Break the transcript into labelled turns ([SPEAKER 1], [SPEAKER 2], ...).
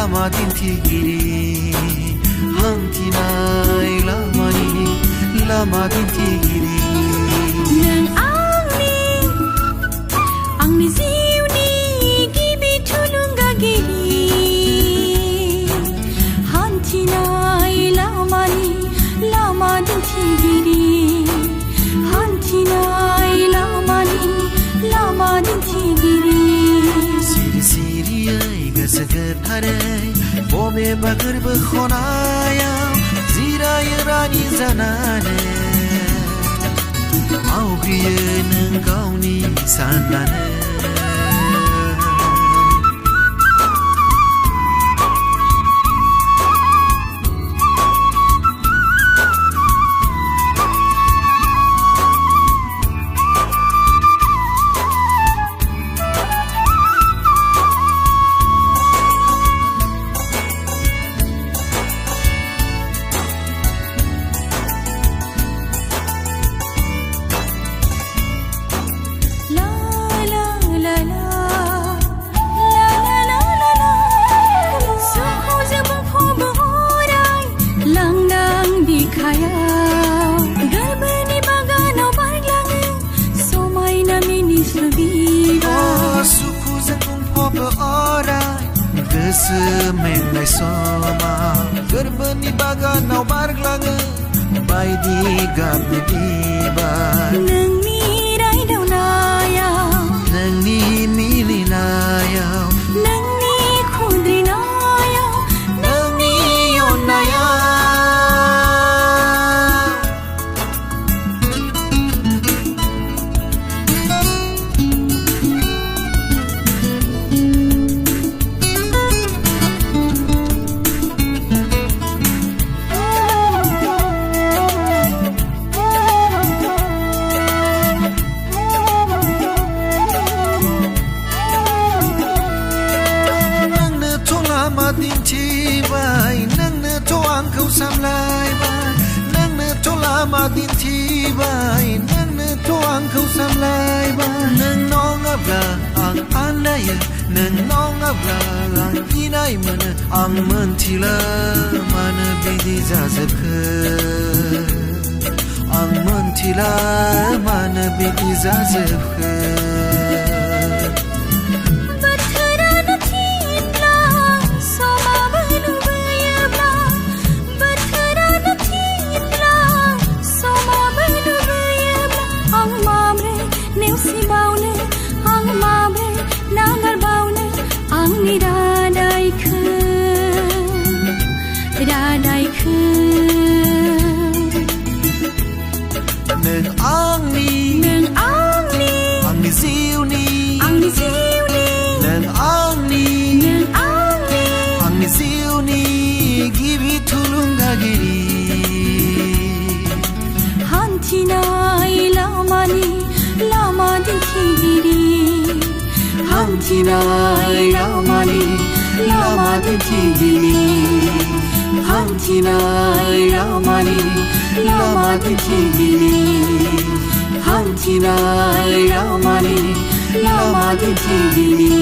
[SPEAKER 1] lama dintigiri Hantinai lama dintigiri
[SPEAKER 2] Nang angni ziwni gibi tulunga giri Hantinai lama dintigiri Hantinai lama dintigiri
[SPEAKER 1] Siri ay gasagar haray Bobe bakar bakhonaya Zira yarani zanane Maugriye nang gauni sanane Semenai soma Gerbeni baganau barglange Baidi gabni diba
[SPEAKER 2] Nang mirai daunaya
[SPEAKER 1] Nang ni milinaya
[SPEAKER 2] Nang ni khudrinaya
[SPEAKER 1] Nang ni yonaya Nangna to angkau samlai bai Nangna to lama dinti bai Nangna to angkau samlai bai Nang nong abla ang anaya Nang nong abla ang inai mana Ang mentila mana bidi zazabke Ang mentila mana bidi zazabke Angni ziwni Nang angni ziwni Gibi tulunga giri
[SPEAKER 2] Hantinai lama dintigiri
[SPEAKER 1] Hantinai lama dintigiri Hantinai lama dintigiri Hantinai lama dintigiri